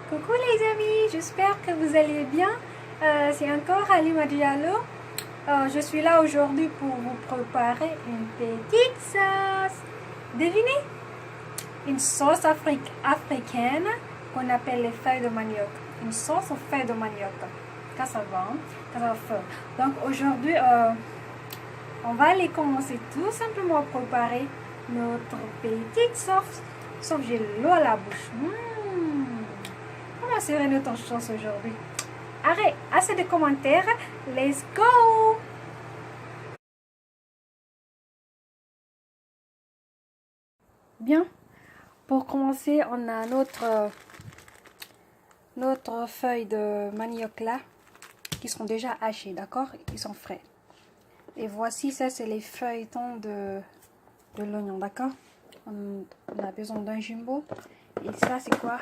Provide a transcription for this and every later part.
Coucou les amis, j'espère que vous allez bien. C'est encore Halima Diallo. Je suis là aujourd'hui pour vous préparer une petite sauce. Devinez? Une sauce africaine qu'on appelle les feuilles de manioc. Une sauce aux feuilles de manioc. Ça va, hein? Ça va faire. Donc aujourd'hui, on va aller commencer tout simplement à préparer notre petite sauce. Sauf que j'ai l'eau à la bouche. Comment serait notre sauce aujourd'hui? Arrête, assez de commentaires. Let's go! Bien, pour commencer, on a notre feuille de manioc là, qui sont déjà hachées, d'accord? Ils sont frais. Et voici, ça c'est les feuilletons de l'oignon, d'accord? On a besoin d'un jumbo. Et ça c'est quoi?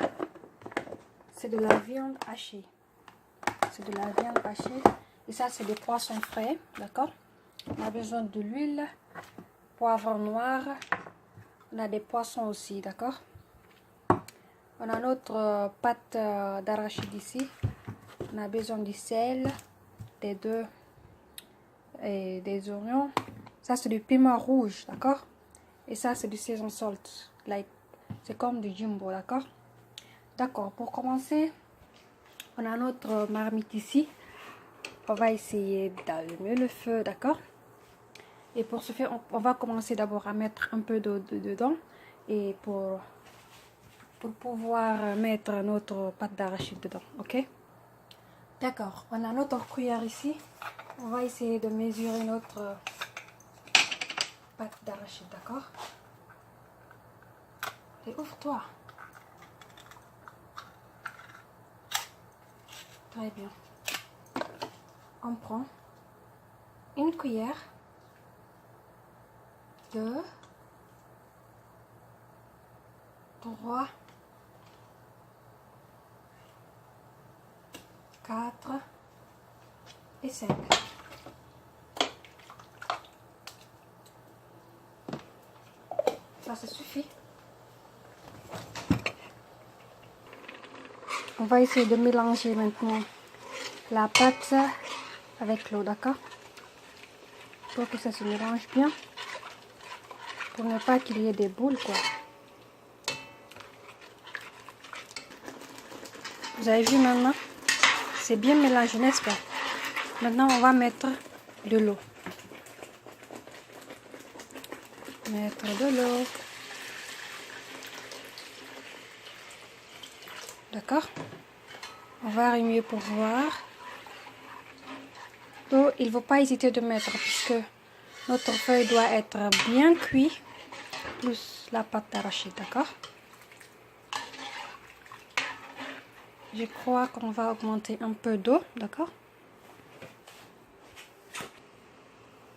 C'est de la viande hachée. C'est de la viande hachée. Et ça c'est des poissons frais, d'accord? On a besoin de l'huile, poivre noir. On a des poissons aussi, d'accord? On a notre pâte d'arachide ici. On a besoin du sel, des œufs et des oignons. Ça c'est du piment rouge, d'accord? Et ça c'est du Sesame salt. Like, c'est comme du jumbo, d'accord? D'accord, pour commencer, on a notre marmite ici. On va essayer d'allumer le feu, d'accord? Et pour ce faire, on va commencer d'abord à mettre un peu d'eau dedans. Et pour pouvoir mettre notre pâte d'arachide dedans, ok? D'accord, on a notre cuillère ici. On va essayer de mesurer notre pâte d'arachide, d'accord? Et ouvre-toi. Très bien. On prend une cuillère, 2, 3, 4 et 5. Ça suffit. On va essayer de mélanger maintenant la pâte avec l'eau, d'accord? Pour que ça se mélange bien. Pour ne pas qu'il y ait des boules, quoi. Vous avez vu maintenant? C'est bien mélangé, n'est-ce pas? Maintenant, on va mettre de l'eau. Mettre de l'eau. D'accord? On va remuer pour voir. L'eau, il ne faut pas hésiter de mettre puisque notre feuille doit être bien cuite. Plus la pâte d'arachide, d'accord? Je crois qu'on va augmenter un peu d'eau, d'accord?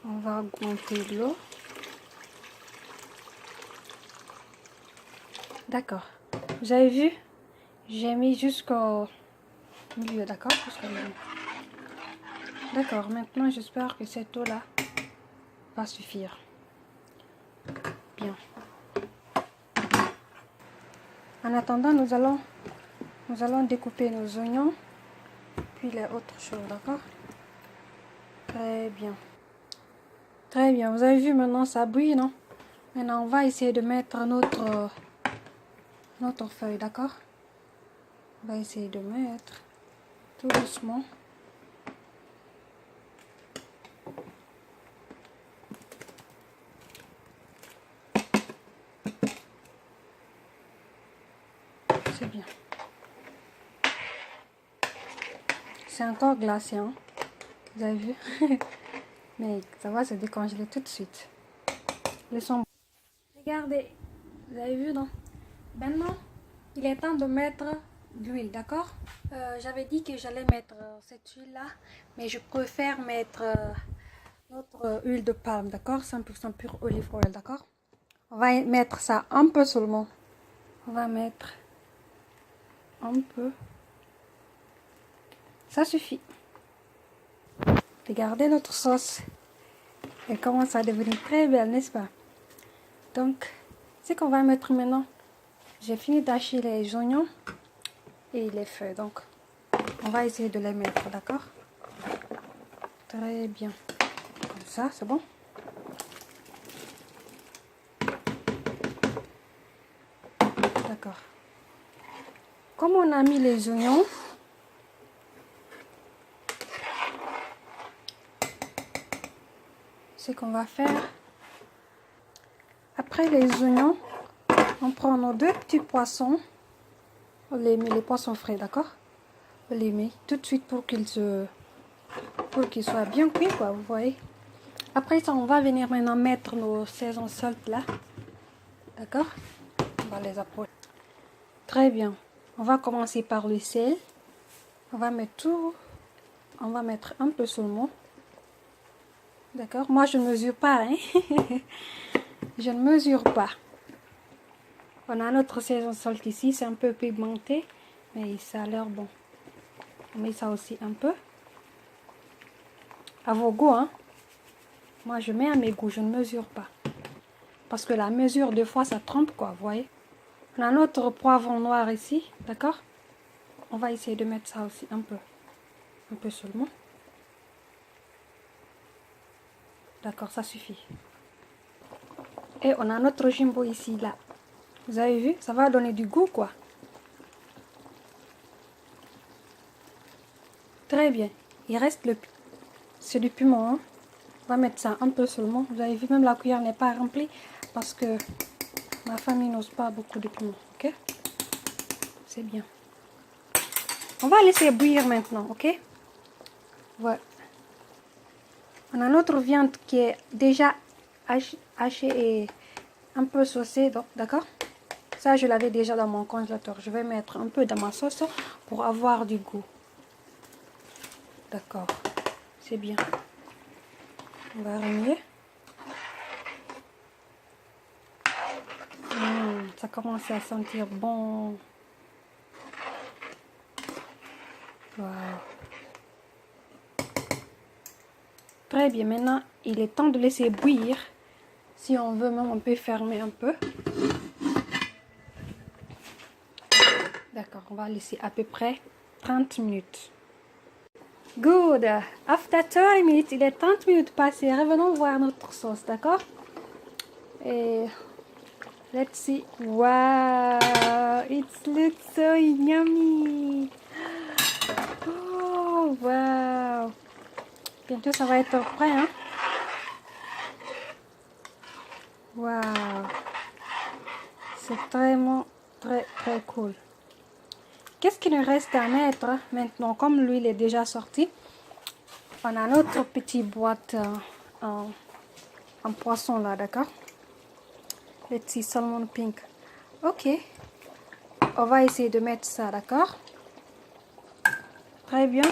On va augmenter l'eau. D'accord. Vous avez vu? J'ai mis jusqu'au milieu, d'accord? Jusqu'au milieu. D'accord, maintenant j'espère que cette eau-là va suffire. Bien. En attendant, nous allons découper nos oignons, puis les autres choses, d'accord? Très bien. Très bien, vous avez vu maintenant ça bouille, non? Maintenant on va essayer de mettre notre feuille, d'accord? On va essayer de mettre tout doucement. C'est bien. C'est encore glacé, hein? Vous avez vu? Mais ça va se décongeler tout de suite. Laissons. Regardez, vous avez vu, non? Maintenant, il est temps de mettre de l'huile, d'accord? J'avais dit que j'allais mettre cette huile-là, mais je préfère mettre notre huile de palme, d'accord? 100% pure olive oil, d'accord? On va mettre ça un peu seulement. On va mettre un peu. Ça suffit. Regardez notre sauce. Elle commence à devenir très belle, n'est-ce pas? Donc, ce qu'on va mettre maintenant, j'ai fini d'hacher les oignons et les feuilles. Donc, on va essayer de les mettre, d'accord? Très bien. Comme ça, c'est bon? D'accord. Comme on a mis les oignons, ce qu'on va faire, après les oignons, on prend nos 2 petits poissons, on les met, les poissons frais, d'accord? On les met tout de suite pour qu'ils soient bien cuits, quoi, vous voyez? Après ça, on va venir maintenant mettre nos saisons salt là, d'accord? On va les approcher. Très bien. On va commencer par le sel. On va mettre tout. On va mettre un peu seulement. D'accord? Moi, je ne mesure pas, hein? Je ne mesure pas. On a notre saison salt ici. C'est un peu pimenté, mais ça a l'air bon. On met ça aussi un peu. À vos goûts, hein? Moi, je mets à mes goûts. Je ne mesure pas. Parce que la mesure, des fois, ça trompe, quoi. Vous voyez? On a notre poivron noir ici. D'accord? On va essayer de mettre ça aussi un peu. Un peu seulement. D'accord, ça suffit. Et on a notre jumbo ici, là. Vous avez vu? Ça va donner du goût, quoi. Très bien. Il reste c'est du piment, hein. On va mettre ça un peu seulement. Vous avez vu, même la cuillère n'est pas remplie parce que ma famille n'ose pas beaucoup de piment, ok? C'est bien. On va laisser bouillir maintenant, ok? Voilà. On a notre viande qui est déjà hachée et un peu saucée, d'accord? Ça, je l'avais déjà dans mon congélateur. Je vais mettre un peu dans ma sauce pour avoir du goût. D'accord. C'est bien. On va remuer. Ça commence à sentir bon. Wow. Très bien. Maintenant, il est temps de laisser bouillir. Si on veut même, on peut fermer un peu. D'accord. On va laisser à peu près 30 minutes. Good. After 30 minutes, il est 30 minutes passées. Revenons voir notre sauce, d'accord? Et let's see. Wow, it looks so yummy. Oh, wow. Bientôt, ça va être prêt, hein? Wow. C'est vraiment très, très cool. Qu'est-ce qu'il nous reste à mettre maintenant? Comme l'huile est déjà sortie, on a notre petite boîte en poisson là, d'accord? Let's see, salmon pink. Ok. On va essayer de mettre ça, d'accord? Très bien.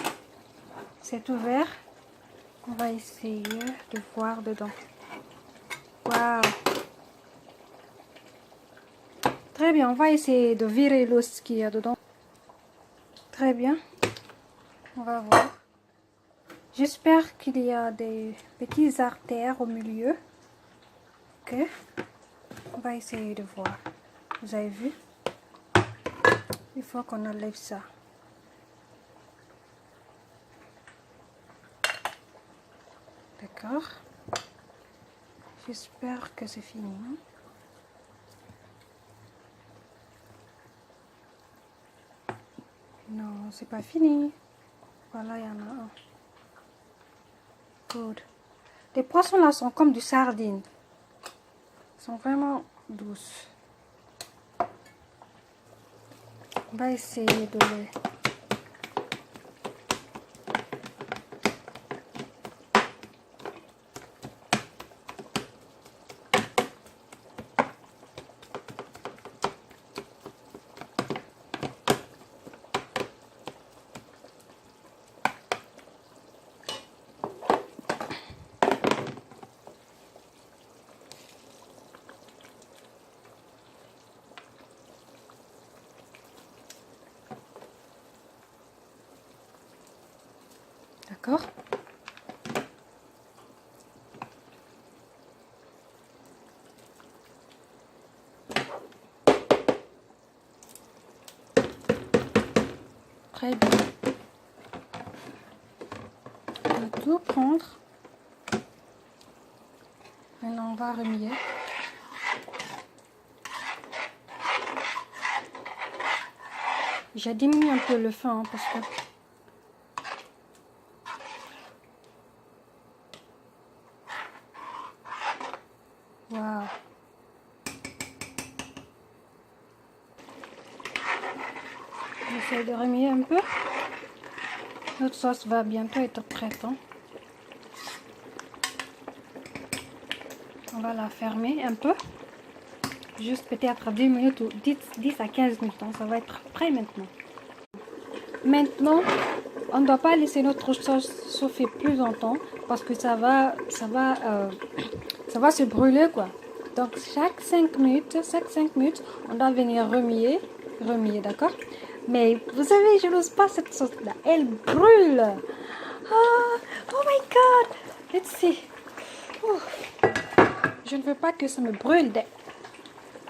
C'est ouvert. On va essayer de voir dedans. Waouh. Très bien. On va essayer de virer l'os qu'il y a dedans. Très bien. On va voir. J'espère qu'il y a des petites artères au milieu. Ok. On va essayer de voir. Vous avez vu? Il faut qu'on enlève ça. D'accord. J'espère que c'est fini. Non, c'est pas fini. Voilà, il y en a un. Good. Les poissons là sont comme du sardine. Ils sont vraiment douces. On va essayer de les... D'accord? très bien. On va tout prendre. Maintenant, on va remuer. J'ai diminué un peu le feu hein, parce que... Waouh! J'essaie de remuer un peu. Notre sauce va bientôt être prête. Hein. On va la fermer un peu. Juste peut-être 10 minutes ou 10 à 15 minutes. Hein. Ça va être prêt maintenant. Maintenant, on ne doit pas laisser notre sauce chauffer plus longtemps parce que ça va se brûler quoi. Donc chaque 5 minutes, on doit venir remuer, d'accord? Mais vous savez, je n'ose pas cette sauce là, elle brûle. Oh my god, let's see. Je ne veux pas que ça me brûle.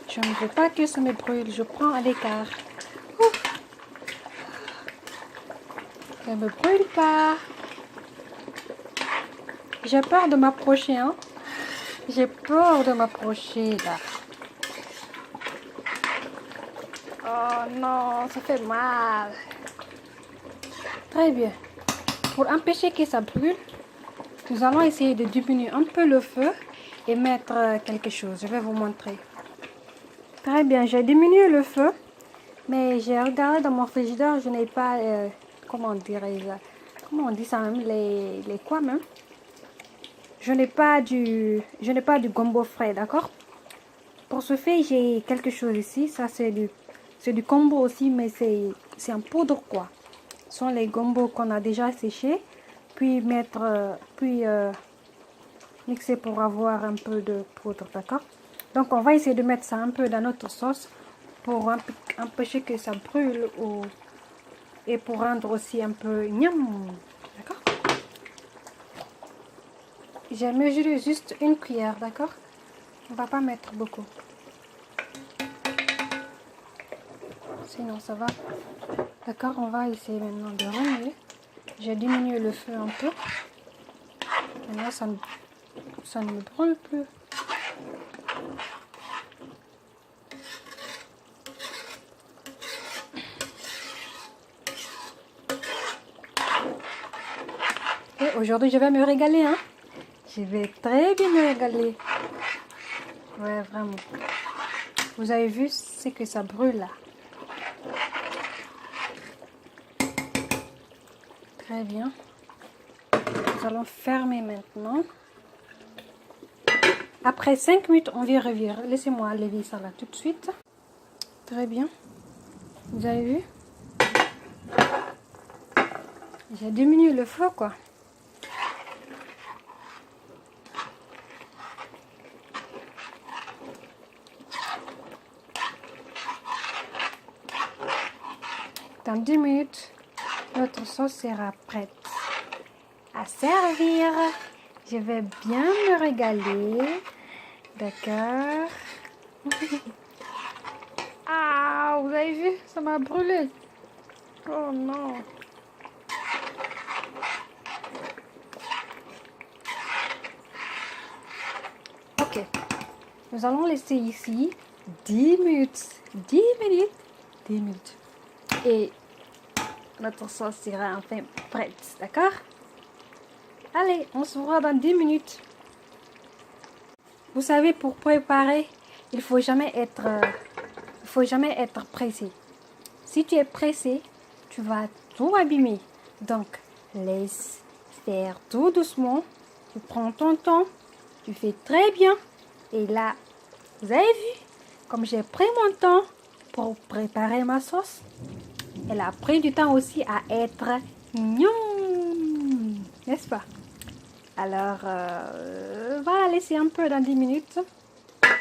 Je ne veux pas que ça me brûle. Je prends à l'écart. Ça ne me brûle pas. J'ai peur de m'approcher. Hein? J'ai peur de m'approcher là. Oh non, ça fait mal. Très bien. Pour empêcher que ça brûle, nous allons essayer de diminuer un peu le feu et mettre quelque chose. Je vais vous montrer. Très bien, j'ai diminué le feu, mais j'ai regardé dans mon frigidaire, je n'ai pas, comment on dit ça même, les quoi même? Je n'ai pas du gombo frais, d'accord? Pour ce fait, j'ai quelque chose ici, ça c'est du gombo aussi, mais c'est en poudre quoi. Ce sont les gombos qu'on a déjà séchés, puis mixer pour avoir un peu de poudre, d'accord? Donc on va essayer de mettre ça un peu dans notre sauce pour empêcher que ça brûle et pour rendre aussi un peu miam, d'accord? J'ai mesuré juste une cuillère, d'accord? On va pas mettre beaucoup. Sinon ça va. D'accord, on va essayer maintenant de remuer. J'ai diminué le feu un peu. Maintenant ça ne me brûle plus. Et aujourd'hui je vais me régaler, hein? Je vais très bien me régaler. Ouais, vraiment. Vous avez vu, c'est que ça brûle là. Très bien. Nous allons fermer maintenant. Après 5 minutes, on vient revenir. Laissez-moi lever ça là tout de suite. Très bien. Vous avez vu? J'ai diminué le feu quoi. Dans 10 minutes, notre sauce sera prête à servir. Je vais bien me régaler. D'accord. Ah, vous avez vu? Ça m'a brûlé. Oh non. Ok. Nous allons laisser ici 10 minutes. 10 minutes. 10 minutes. Et notre sauce sera enfin prête. D'accord? Allez, on se voit dans 10 minutes. Vous savez, pour préparer, il faut jamais être pressé. Si tu es pressé, tu vas tout abîmer. Donc, laisse faire tout doucement. Tu prends ton temps. Tu fais très bien. Et là, vous avez vu, comme j'ai pris mon temps pour préparer ma sauce, elle a pris du temps aussi à être mignonne, n'est-ce pas? Alors, on va la laisser un peu dans 10 minutes.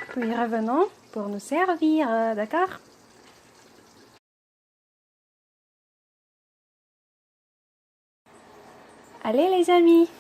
Puis revenons pour nous servir, d'accord? Allez les amis!